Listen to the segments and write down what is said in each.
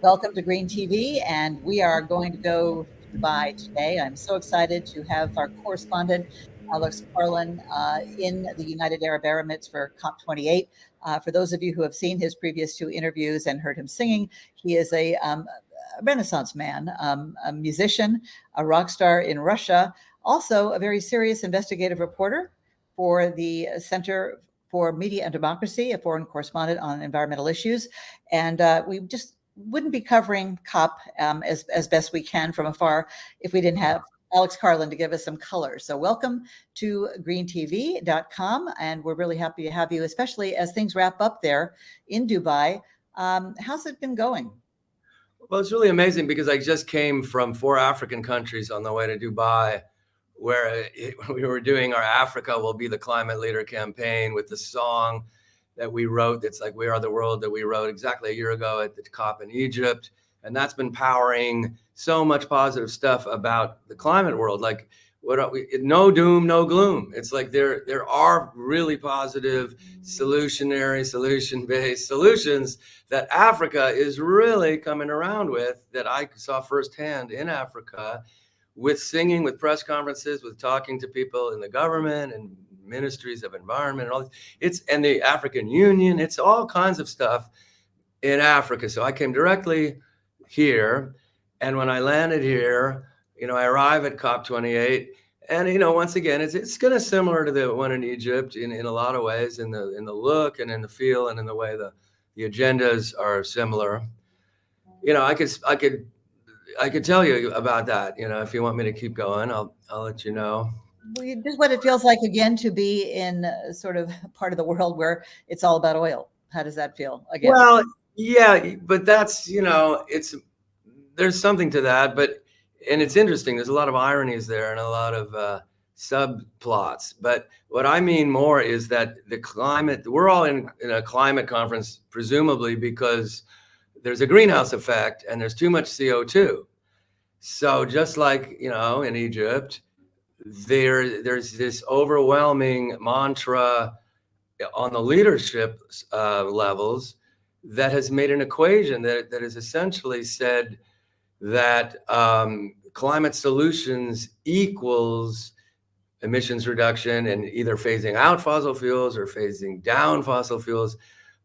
Welcome to Green TV, and we are going to go to Dubai today. I'm so excited to have our correspondent, Alex Carlin, in the United Arab Emirates for COP28. For those of you who have seen his previous two interviews and heard him singing, he is a Renaissance man, a musician, a rock star in Russia, also a very serious investigative reporter for the Center for Media and Democracy, a foreign correspondent on environmental issues. And we just wouldn't be covering COP as best we can from afar if we didn't have Alex Carlin to give us some color. So welcome to greentv.com, and we're really happy to have you, especially as things wrap up there in Dubai. How's it been going? Well, it's really amazing because I just came from 4 African countries on the way to Dubai, where we were doing our Africa Will Be the Climate Leader campaign with the song that we wrote. It's like We Are the World, that we wrote exactly a year ago at the COP in Egypt. And that's been powering so much positive stuff about the climate world. Like, no doom, no gloom. It's like there are really positive, solution-based solutions that Africa is really coming around with, that I saw firsthand in Africa, with singing, with press conferences, with talking to people in the government and ministries of environment and all this. And the African Union, it's all kinds of stuff in Africa. So I came directly here, and when I landed here, I arrive at COP28, and once again, it's kind of similar to the one in Egypt in a lot of ways, in the look and in the feel and in the way the agendas are similar. I could tell you about that. If you want me to keep going, I'll let you know. Just what it feels like again to be in sort of part of the world where it's all about oil. How does that feel again? Well, yeah, but that's, there's something to that, and it's interesting. There's a lot of ironies there and a lot of subplots. But what I mean more is that the climate, we're all in a climate conference, presumably because there's a greenhouse effect and there's too much CO2. So just like, in Egypt, there's this overwhelming mantra on the leadership levels that has made an equation that has essentially said that climate solutions equals emissions reduction and either phasing out fossil fuels or phasing down fossil fuels.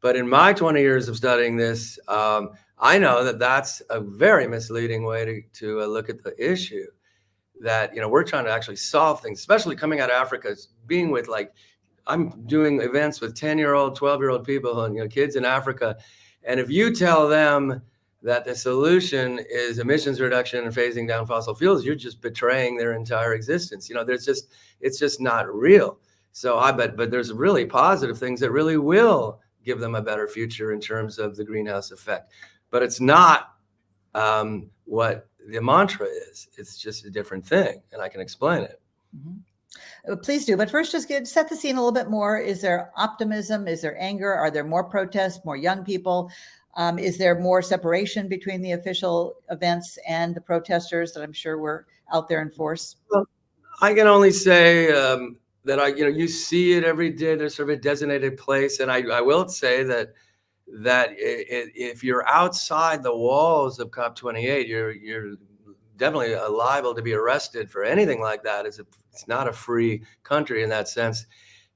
But in my 20 years of studying this, I know that that's a very misleading way to look at the issue. That, we're trying to actually solve things, especially coming out of Africa, being with, like, I'm doing events with 10-year-old, 12-year-old people and, kids in Africa. And if you tell them that the solution is emissions reduction and phasing down fossil fuels, you're just betraying their entire existence. It's just not real. So but there's really positive things that really will give them a better future in terms of the greenhouse effect. But it's not what the mantra is. It's just a different thing, and I can explain it. Mm-hmm. Please do. But first, just set the scene a little bit more. Is there optimism? Is there anger? Are there more protests, more young people? Is there more separation between the official events and the protesters that I'm sure were out there in force? Well, I can only say that you see it every day. There's sort of a designated place, and I will say that if you're outside the walls of COP28, you're definitely liable to be arrested for anything like that. It's not a free country in that sense,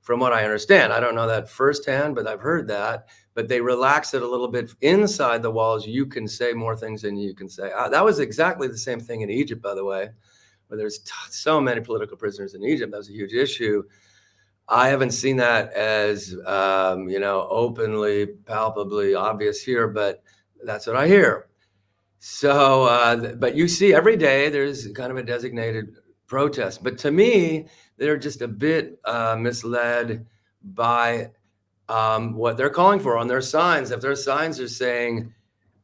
from what I understand. I don't know that firsthand, but I've heard that. But they relax it a little bit inside the walls. You can say more things than you can say. That was exactly the same thing in Egypt, by the way, where there's so many political prisoners in Egypt. That was a huge issue. I haven't seen that as, openly, palpably obvious here, but that's what I hear. So, but you see every day there's kind of a designated protest. But to me, they're just a bit misled by what they're calling for on their signs. If their signs are saying,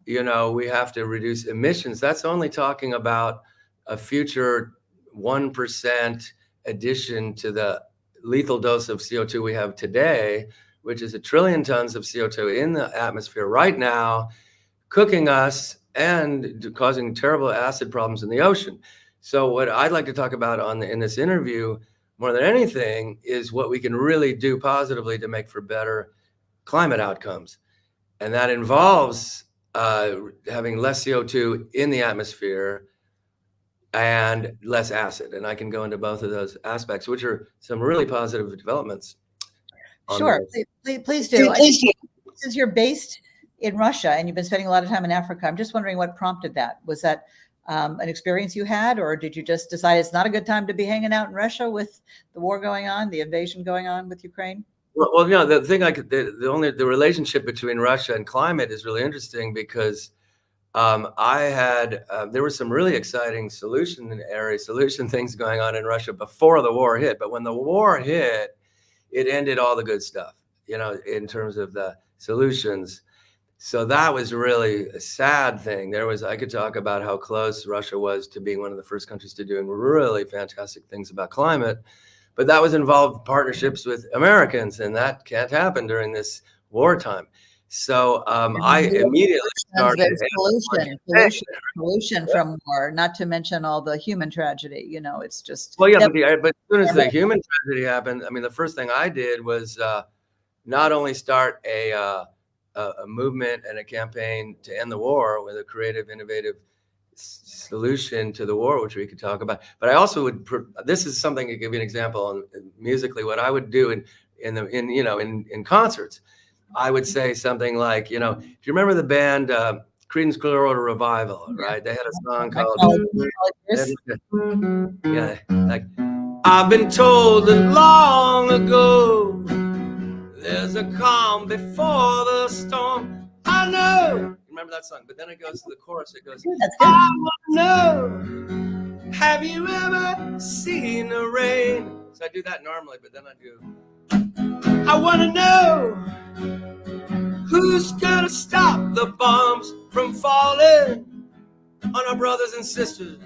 we have to reduce emissions, that's only talking about a future 1% addition to the lethal dose of CO2 we have today, which is 1 trillion tons of CO2 in the atmosphere right now, cooking us and causing terrible acid problems in the ocean. So what I'd like to talk about in this interview, more than anything, is what we can really do positively to make for better climate outcomes. And that involves having less CO2 in the atmosphere and less acid. And I can go into both of those aspects, which are some really positive developments on Sure, this. please do. Since you're based in Russia and you've been spending a lot of time in Africa, I'm just wondering what prompted that. Was that an experience you had, or did you just decide it's not a good time to be hanging out in Russia with the war going on, the invasion going on with Ukraine? Well, the thing the relationship between Russia and climate is really interesting because there were some really exciting solution things going on in Russia before the war hit. But when the war hit, it ended all the good stuff, in terms of the solutions. So that was really a sad thing. I could talk about how close Russia was to being one of the first countries to doing really fantastic things about climate, but that was involved partnerships with Americans, and that can't happen during this wartime. So I immediately started pollution from war, not to mention all the human tragedy. It's just but as soon as the human tragedy happened, I mean, the first thing I did was not only start a movement and a campaign to end the war with a creative, innovative solution to the war, which we could talk about. But I also would. This is something to give you an example on musically. What I would do in concerts, I would say something like, do you remember the band Creedence Clearwater Revival? Right? They had a song called like I've been told that long ago. There's a calm before the storm. I know. Remember that song? But then it goes to the chorus. It goes, I want to know, have you ever seen the rain? So I do that normally, but then I do, I want to know, who's going to stop the bombs from falling on our brothers and sisters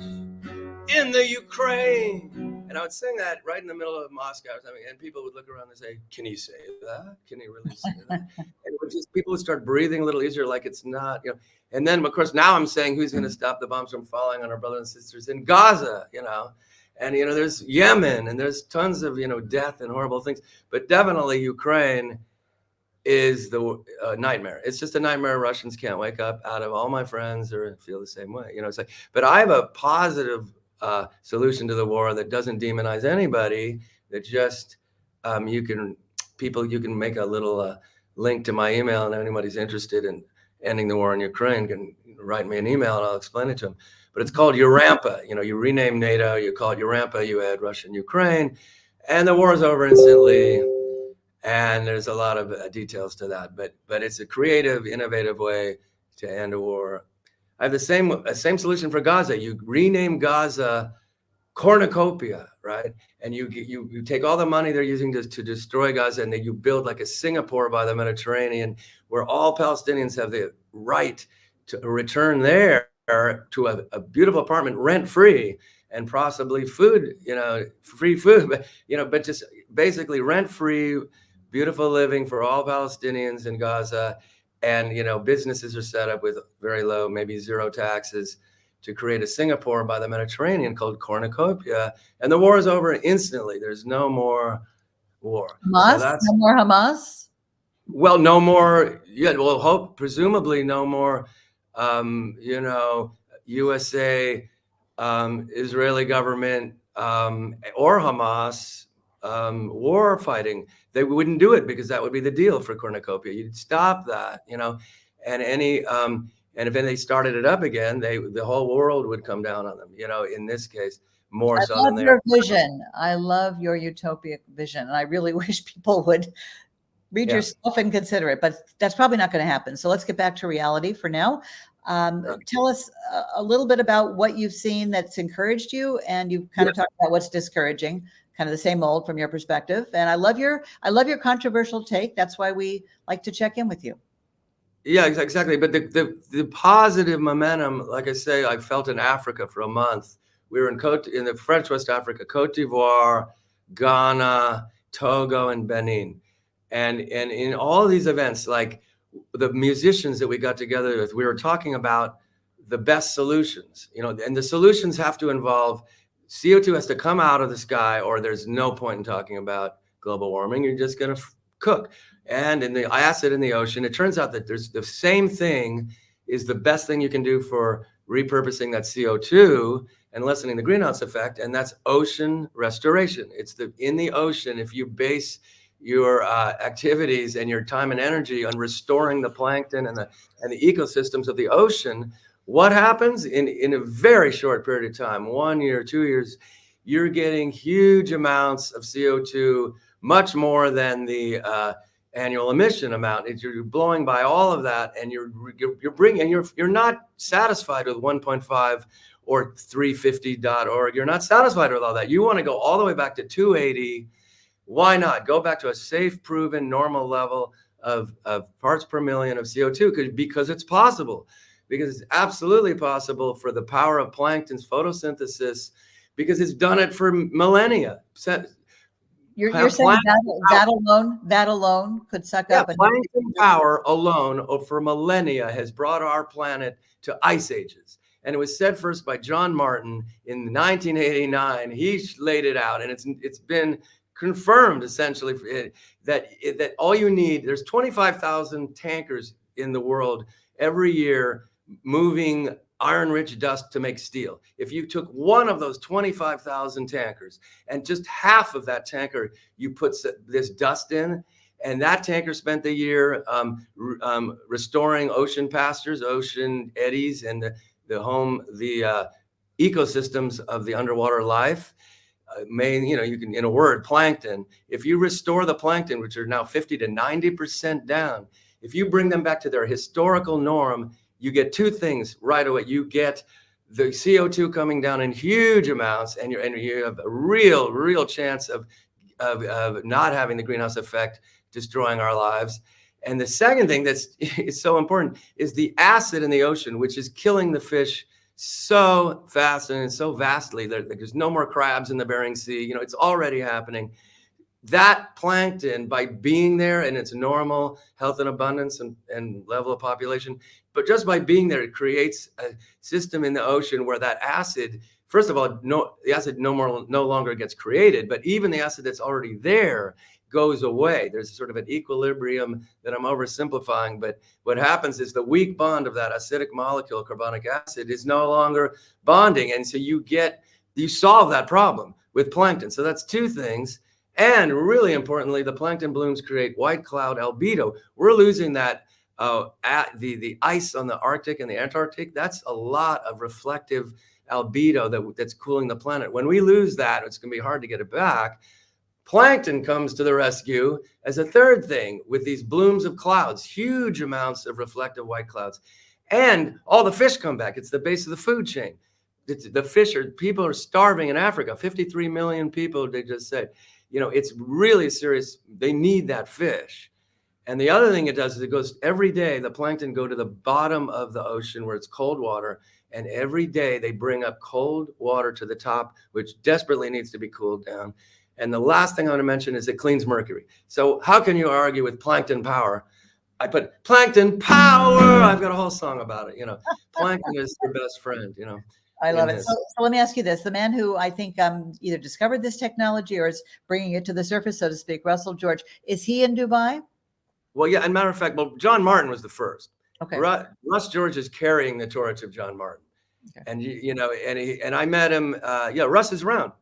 in the Ukraine? And I would sing that right in the middle of Moscow, and people would look around and say, "Can you say that? Can you really say that?" And people would start breathing a little easier, like it's not, And then, of course, now I'm saying, who's going to stop the bombs from falling on our brothers and sisters in Gaza? And there's Yemen, and there's tons of death and horrible things, but definitely Ukraine is the nightmare. It's just a nightmare Russians can't wake up out of. All my friends feel the same way. It's like, but I have a positive solution to the war that doesn't demonize anybody. That just you can make a little link to my email, and anybody's interested in ending the war in Ukraine can write me an email and I'll explain it to them. But it's called Urampa. You rename NATO, you call it Urampa, you add Russia and Ukraine, and the war is over instantly. And there's a lot of details to that, but it's a creative, innovative way to end a war. I have the same solution for Gaza. You rename Gaza Cornucopia, right? And you take all the money they're using to destroy Gaza, and then you build like a Singapore by the Mediterranean, where all Palestinians have the right to return there to a beautiful apartment, rent-free, and possibly food, free food, but just basically rent-free, beautiful living for all Palestinians in Gaza. And, businesses are set up with very low, maybe zero taxes to create a Singapore by the Mediterranean called Cornucopia. And the war is over instantly. There's no more war. Hamas? So no more Hamas? Well, no more. Yeah, well, presumably no more, USA, Israeli government, or Hamas war fighting. They wouldn't do it because that would be the deal for Cornucopia. You'd stop that, and and if they started it up again, the whole world would come down on them. In this case, more so than your vision. I love your utopic vision, and I really wish people would read your stuff and consider it. But that's probably not going to happen. So let's get back to reality for now. Tell us a little bit about what you've seen that's encouraged you, and you kind of talked about what's discouraging. Kind of the same old from your perspective. And I love your controversial take. That's why we like to check in with you. Yeah, exactly. But the positive momentum, like I say, I felt in Africa for a month. We were in the French West Africa, Cote d'Ivoire, Ghana, Togo, and Benin. And in all of these events, like the musicians that we got together with, we were talking about the best solutions, and the solutions have to involve CO2 has to come out of the sky, or there's no point in talking about global warming. You're just going to cook. And I acid in the ocean, it turns out that there's the same thing is the best thing you can do for repurposing that CO2 and lessening the greenhouse effect, and that's ocean restoration. It's in the ocean, if you base your activities and your time and energy on restoring the plankton and the ecosystems of the ocean, what happens in a very short period of time, 1 year, 2 years, you're getting huge amounts of CO2, much more than the annual emission amount. You're blowing by all of that, and you're not satisfied with 1.5 or 350.org. You're not satisfied with all that. You want to go all the way back to 280. Why not go back to a safe, proven, normal level of parts per million of CO2? Because it's possible. Because it's absolutely possible for the power of plankton's photosynthesis, because it's done it for millennia. You're saying that alone could suck up. Plankton power alone for millennia has brought our planet to ice ages. And it was said first by John Martin in 1989. He laid it out, and it's been confirmed essentially that all you need, there's 25,000 tankers in the world every year moving iron-rich dust to make steel. If you took one of those 25,000 tankers and just half of that tanker you put this dust in, and that tanker spent the year restoring ocean pastures, ocean eddies, and the ecosystems of the underwater life. You can, in a word, plankton. If you restore the plankton, which are now 50 to 90% down, if you bring them back to their historical norm, you get two things right away. You get the CO2 coming down in huge amounts, and you have a real chance of not having the greenhouse effect destroying our lives. And the second thing is so important is the acid in the ocean, which is killing the fish so fast and so vastly. There's no more crabs in the Bering Sea. It's already happening. That plankton, by being there in its normal health and abundance and level of population, but just by being there, it creates a system in the ocean where that acid, first of all, the acid no longer gets created, but even the acid that's already there goes away. There's sort of an equilibrium that I'm oversimplifying, but what happens is the weak bond of that acidic molecule, carbonic acid, is no longer bonding, and so you solve that problem with plankton. So that's two things. And really importantly, the plankton blooms create white cloud albedo. We're losing that at the ice on the Arctic and the Antarctic. That's a lot of reflective albedo that's cooling the planet. When we lose that, it's going to be hard to get it back. Plankton comes to the rescue as a third thing with these blooms of clouds, huge amounts of reflective white clouds. And all the fish come back. It's the base of the food chain. People are starving in Africa, 53 million people, they just said. It's really serious. They need that fish. And the other thing it does is it goes every day, the plankton go to the bottom of the ocean where it's cold water. And every day they bring up cold water to the top, which desperately needs to be cooled down. And the last thing I want to mention is it cleans mercury. So how can you argue with plankton power? I put plankton power. I've got a whole song about it. Plankton is your best friend, I love it. So let me ask you this. The man who I think either discovered this technology or is bringing it to the surface, so to speak, Russ George, is he in Dubai? Well, yeah, and matter of fact, John Martin was the first. Okay. Russ George is carrying the torch of John Martin. Okay. And I met him. Russ is around.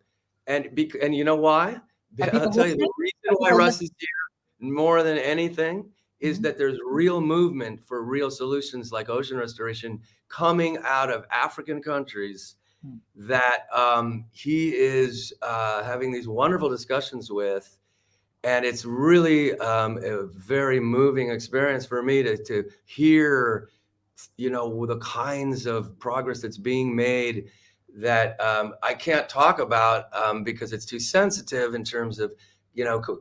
And you know why? I'll tell you, the reason why Russ is here more than anything is that there's real movement for real solutions like ocean restoration coming out of African countries that he is having these wonderful discussions with. And it's really a very moving experience for me to hear, the kinds of progress that's being made that I can't talk about because it's too sensitive in terms of,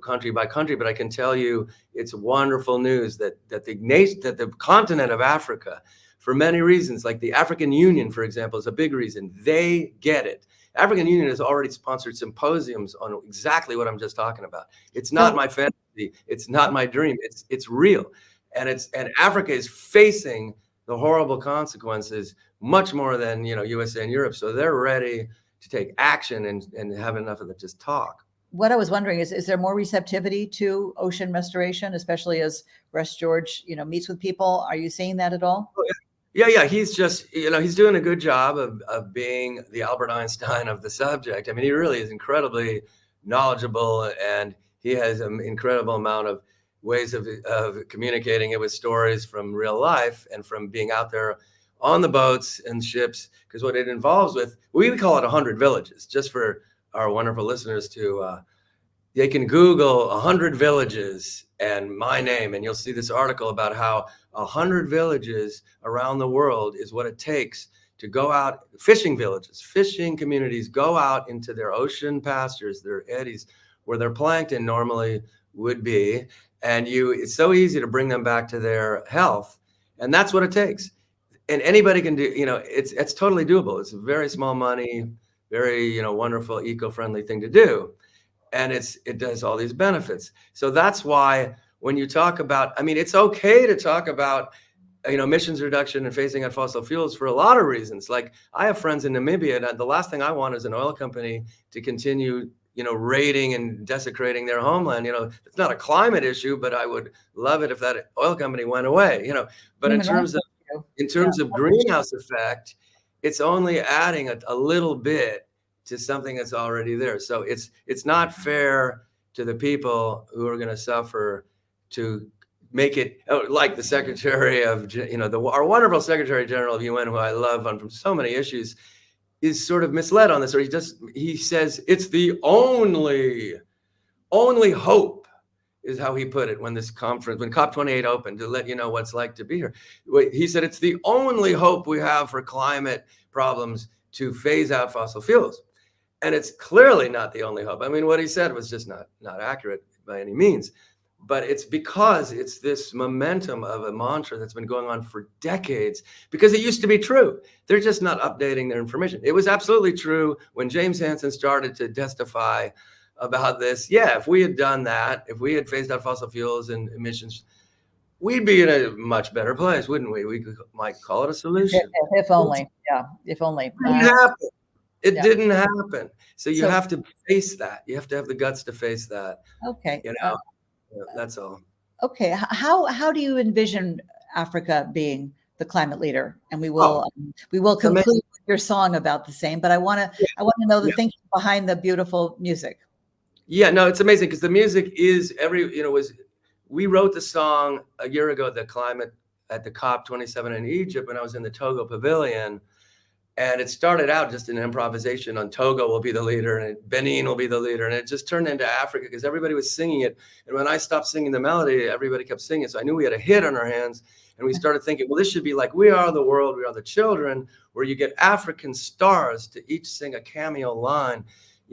country by country. But I can tell you it's wonderful news that the continent of Africa, for many reasons, like the African Union, for example, is a big reason. They get it. African Union has already sponsored symposiums on exactly what I'm just talking about. It's not my fantasy. It's not my dream. It's real. And Africa is facing the horrible consequences much more than, USA and Europe. So they're ready to take action and have enough of the just talk. What I was wondering is there more receptivity to ocean restoration, especially as Russ George, meets with people? Are you seeing that at all? Oh, yeah. Yeah. He's just, he's doing a good job of being the Albert Einstein of the subject. I mean, he really is incredibly knowledgeable, and he has an incredible amount of ways of communicating it with stories from real life and from being out there on the boats and ships. Because what it involves with, we call it 100 villages, just for our wonderful listeners to, they can Google 100 villages and my name, and you'll see this article about how 100 villages around the world is what it takes to go out, fishing villages, fishing communities, go out into their ocean pastures, their eddies, where their plankton normally would be. And it's so easy to bring them back to their health. And that's what it takes. And anybody can do, it's totally doable. It's a very small money, very, wonderful, eco-friendly thing to do. And it does all these benefits. So that's why when you talk about, I mean, it's okay to talk about, emissions reduction and phasing out fossil fuels for a lot of reasons. Like, I have friends in Namibia, and the last thing I want is an oil company to continue, raiding and desecrating their homeland. It's not a climate issue, but I would love it if that oil company went away, but in terms of greenhouse effect, it's only adding a little bit to something that's already there. So it's not fair to the people who are going to suffer to make it, like the Secretary of, our wonderful Secretary General of UN, who I love on from so many issues, is sort of misled on this, or he says it's the only hope, is how he put it when COP28 opened, to let you know what's like to be here. He said it's the only hope we have for climate problems to phase out fossil fuels. And it's clearly not the only hope. I mean, what he said was just not accurate by any means. But it's because it's this momentum of a mantra that's been going on for decades, because it used to be true. They're just not updating their information. It was absolutely true when James Hansen started to testify about this. Yeah, if we had done that, if we had phased out fossil fuels and emissions, we'd be in a much better place, wouldn't we? We might call it a solution. If only. Yeah, if only. It didn't happen. It didn't happen. So you have to face that. You have to have the guts to face that. Okay. That's all. Okay. How do you envision Africa being the climate leader? And we will conclude with your song about the same. But I want to know the thinking behind the beautiful music. Yeah, no, it's amazing, because the music is we wrote the song a year ago at the COP27 in Egypt when I was in the Togo pavilion. And it started out just an improvisation on Togo will be the leader and Benin will be the leader. And it just turned into Africa because everybody was singing it. And when I stopped singing the melody, everybody kept singing it. So I knew we had a hit on our hands. And we started thinking, well, this should be like We Are the World, We Are the Children, where you get African stars to each sing a cameo line.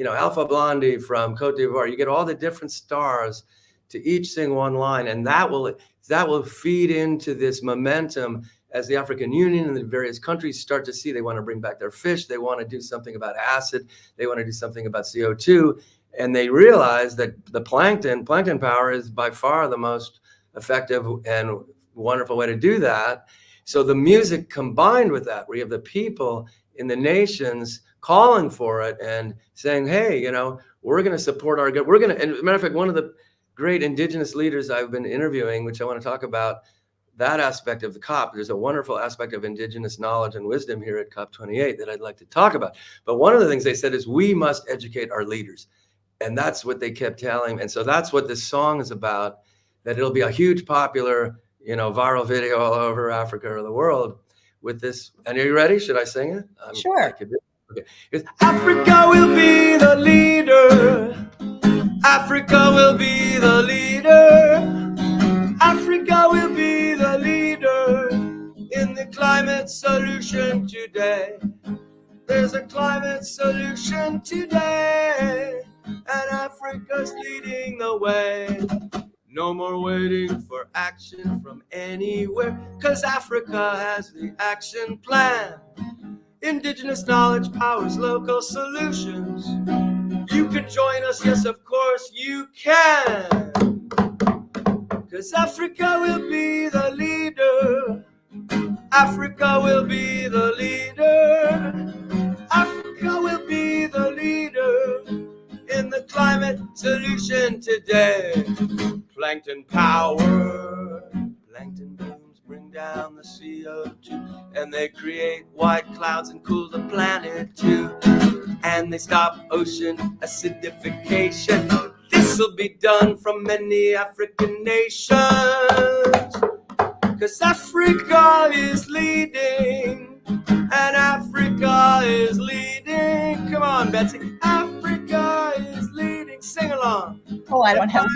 Alpha Blondy from Cote d'Ivoire, you get all the different stars to each sing one line. And that will feed into this momentum as the African Union and the various countries start to see they want to bring back their fish, they want to do something about acid, they want to do something about CO2, and they realize that the plankton power is by far the most effective and wonderful way to do that. So the music combined with that, where you have the people in the nations calling for it and saying, hey, we're going to support and as a matter of fact, one of the great indigenous leaders I've been interviewing, which I want to talk about, that aspect of the COP. There's a wonderful aspect of indigenous knowledge and wisdom here at COP28 that I'd like to talk about. But one of the things they said is we must educate our leaders. And that's what they kept telling. And so that's what this song is about, that it'll be a huge popular, viral video all over Africa or the world with this. And are you ready? Should I sing it? Sure. Okay. Africa will be the leader. Africa will be the leader. Africa will be the leader in the climate solution today. There's a climate solution today, and Africa's leading the way. No more waiting for action from anywhere, 'cause Africa has the action plan. Indigenous knowledge powers local solutions. You can join us, yes, of course you can. 'Cause Africa will be the leader. Africa will be the leader. Africa will be the leader in the climate solution today. Plankton power. Plankton blooms bring down the CO2. and they create white clouds and cool the planet too. And they stop ocean acidification. This'll be done from many African nations. 'Cause Africa is leading, and Africa is leading. Come on, Betsy. Africa is leading. Sing along. Oh, I don't have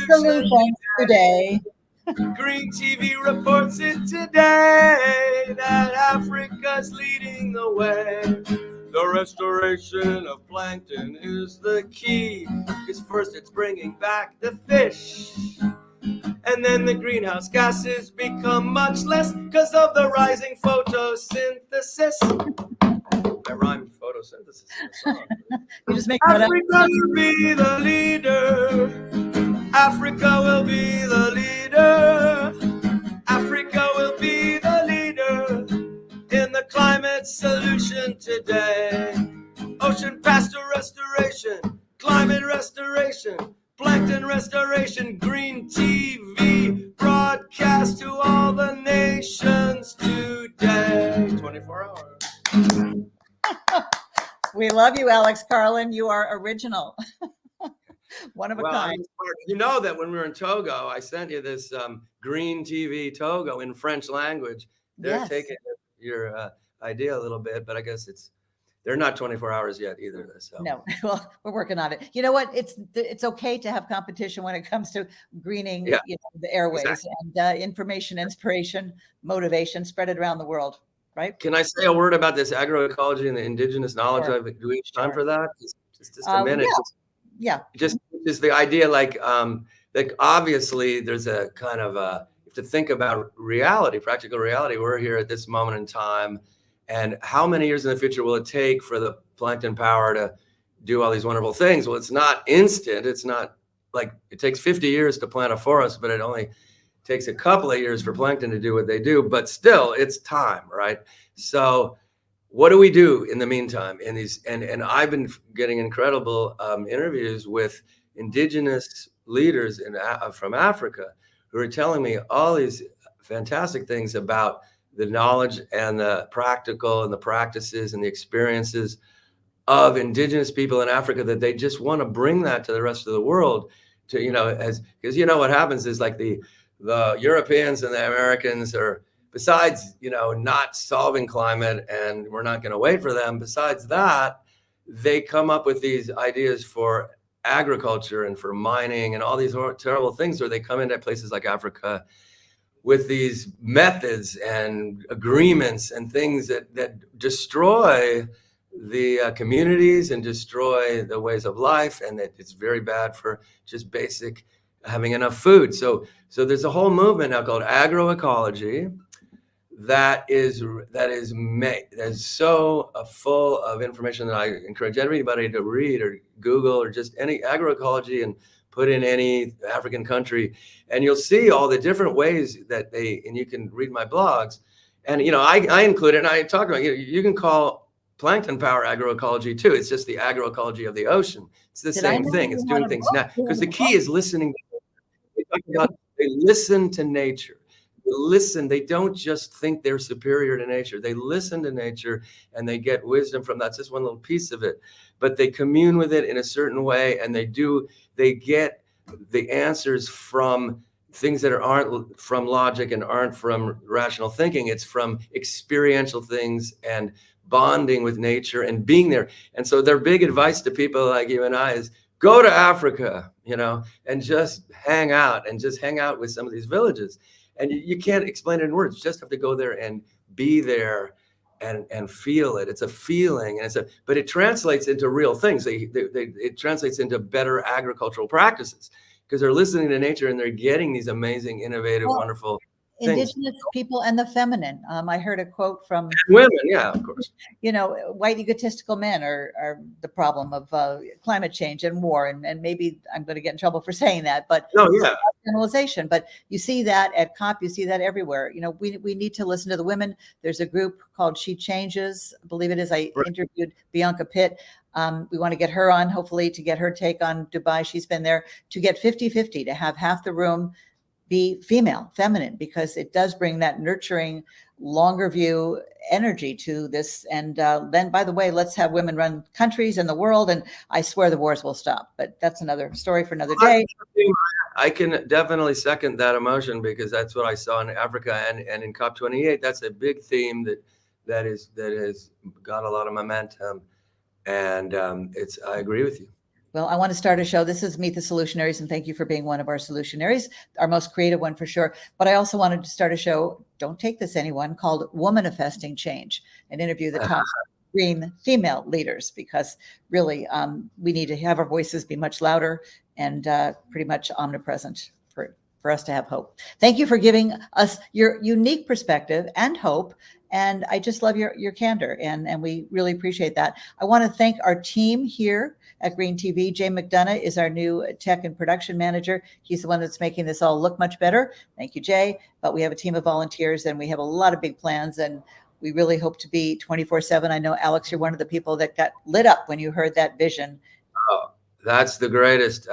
solutions today. Green TV reports it today that Africa's leading the way. The restoration of plankton is the key, because first it's bringing back the fish, and then the greenhouse gases become much less because of the rising photosynthesis. I rhymed photosynthesis in the song. You just make Africa will be the leader. Africa will be the leader. Africa will be the leader in the climate solution today. Ocean pasture restoration, climate restoration, plankton restoration, green TV broadcast to all the nations today. 24 hours. We love you, Alex Carlin. You are original. One of a kind. You know that when we were in Togo, I sent you this green TV Togo in French language. They're taking your idea a little bit, but I guess they're not 24 hours yet either. So. No, well, we're working on it. You know what? It's okay to have competition when it comes to greening the airways. Exactly. And information, inspiration, motivation, spread it around the world. Right? Can I say a word about this agroecology and the indigenous knowledge? Sure. Do we have time for that? Just a minute. Just the idea, like obviously there's a kind of you have to think about reality, practical reality. We're here at this moment in time, and how many years in the future will it take for the plankton power to do all these wonderful things? Well, it's not instant. It's not like it takes 50 years to plant a forest, but it only takes a couple of years for plankton to do what they do, but still it's time, right? So what do we do in the meantime in these, and I've been getting incredible interviews with indigenous leaders from Africa who are telling me all these fantastic things about the knowledge and the practical and the practices and the experiences of indigenous people in Africa, that they just want to bring that to the rest of the world to, because what happens is like the Europeans and the Americans are, besides, not solving climate, and we're not going to wait for them. Besides that, they come up with these ideas for agriculture and for mining and all these terrible things, where they come into places like Africa with these methods and agreements and things that destroy the communities and destroy the ways of life, and that it's very bad for just basic having enough food. So there's a whole movement now called agroecology that is so full of information that I encourage everybody to read or Google or just any agroecology and put in any African country, and you'll see all the different ways that and you can read my blogs, and I include it, and I talk about you can call plankton power agroecology too. It's just the agroecology of the ocean. It's the same thing. It's doing things now, because the key is listening. They listen to nature. They listen. They don't just think they're superior to nature. They listen to nature and they get wisdom from that. That's just one little piece of it. But they commune with it in a certain way, and they get the answers from things that aren't from logic and aren't from rational thinking. It's from experiential things and bonding with nature and being there. And so their big advice to people like you and I is go to Africa, and just hang out with some of these villages. And you can't explain it in words. You just have to go there and be there and feel it. It's a feeling, and but it translates into real things. It translates into better agricultural practices, because they're listening to nature and they're getting these amazing, innovative, wonderful indigenous people and the feminine. I heard a quote from women. Yeah, of course. White egotistical men are the problem of climate change and war. And maybe I'm going to get in trouble for saying that, but generalization. But you see that at COP, you see that everywhere. We need to listen to the women. There's a group called She Changes, I believe it is. I interviewed Bianca Pitt. We want to get her on, hopefully, to get her take on Dubai. She's been there, to get 50-50, to have half the room be feminine, because it does bring that nurturing longer view energy to this. And then, by the way, let's have women run countries in the world, and I swear the wars will stop. But that's another story for another day. I can definitely second that emotion, because that's what I saw in Africa and in COP28. That's a big theme that has got a lot of momentum, and I agree with you. Well, I want to start a show. This is Meet the Solutionaries, and thank you for being one of our solutionaries, our most creative one for sure. But I also wanted to start a show, don't take this anyone, called Womanifesting Change, and interview the top green female leaders, because really we need to have our voices be much louder and pretty much omnipresent for us to have hope. Thank you for giving us your unique perspective and hope. And I just love your candor, and we really appreciate that. I want to thank our team here at Green TV. Jay McDonough is our new tech and production manager. He's the one that's making this all look much better. Thank you, Jay. But we have a team of volunteers, and we have a lot of big plans, and we really hope to be 24/7. I know, Alex, you're one of the people that got lit up when you heard that vision. Oh, that's the greatest.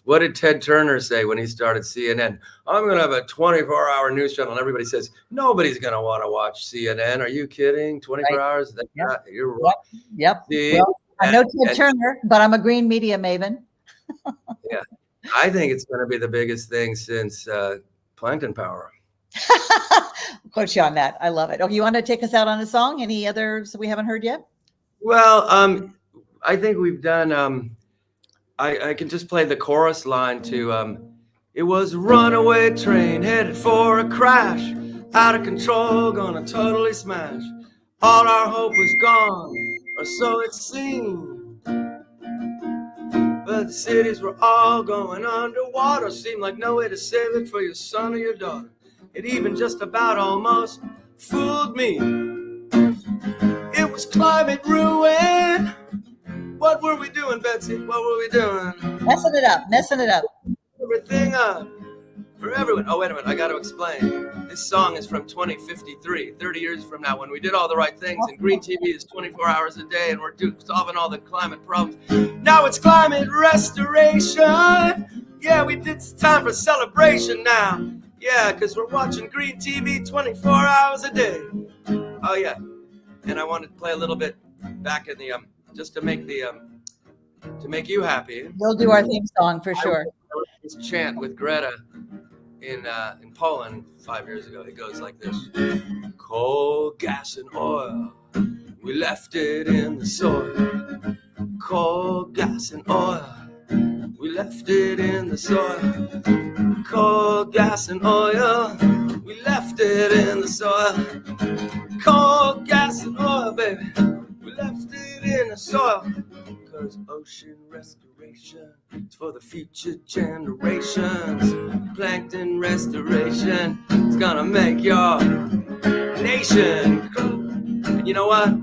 What did Ted Turner say when he started CNN? I'm going to have a 24-hour news channel. And everybody says, nobody's going to want to watch CNN. Are you kidding? 24 Right. hours? Yep. You're right. Yep. Well, I know Ted Turner, but I'm a green media maven. Yeah. I think it's going to be the biggest thing since plankton power. Quote you on that. I love it. Okay, you want to take us out on a song? Any others we haven't heard yet? Well, I think we've done, I can just play the chorus line to, it was a runaway train headed for a crash, out of control, gonna totally smash. All our hope was gone, or so it seemed. But the cities were all going underwater, seemed like no way to save it for your son or your daughter. It even just about almost fooled me. It was climate ruin. What were we doing, Betsy? What were we doing? Messing it up. Everything up for everyone. Oh, wait a minute. I got to explain. This song is from 2053, 30 years from now, when we did all the right things, and Green TV is 24 hours a day, and we're solving all the climate problems. Now it's climate restoration. Yeah, it's time for celebration now. Yeah, because we're watching Green TV 24 hours a day. Oh, yeah. And I wanted to play a little bit back in the, just to make you happy. We'll do our theme song for sure. I wrote this chant with Greta in Poland 5 years ago. It goes like this: coal, gas, and oil, we left it in the soil. Coal, gas, and oil, we left it in the soil. Coal, gas, and oil, we left it in the soil. Coal, gas, and oil, baby, we left it in the soil. Because ocean restoration is for the future generations. Plankton restoration is gonna make your nation grow. And you know what?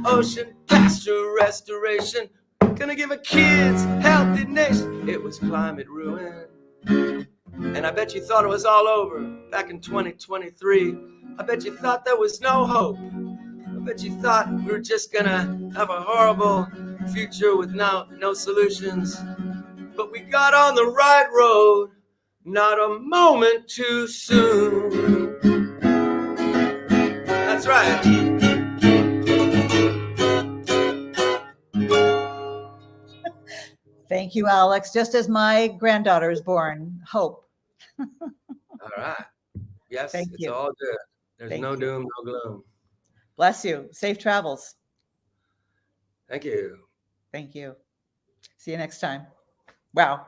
Ocean pasture restoration gonna give a kids healthy nation. It was climate ruin, and I bet you thought it was all over back in 2023. I bet you thought there was no hope. I bet you thought we were just gonna have a horrible future with no solutions. But we got on the right road, not a moment too soon. That's right. Thank you, Alex. Just as my granddaughter is born, hope. All right. Yes, Thank it's you. all good. There's Thank no you. doom, no gloom. Bless you. Safe travels. Thank you. Thank you. See you next time. Wow.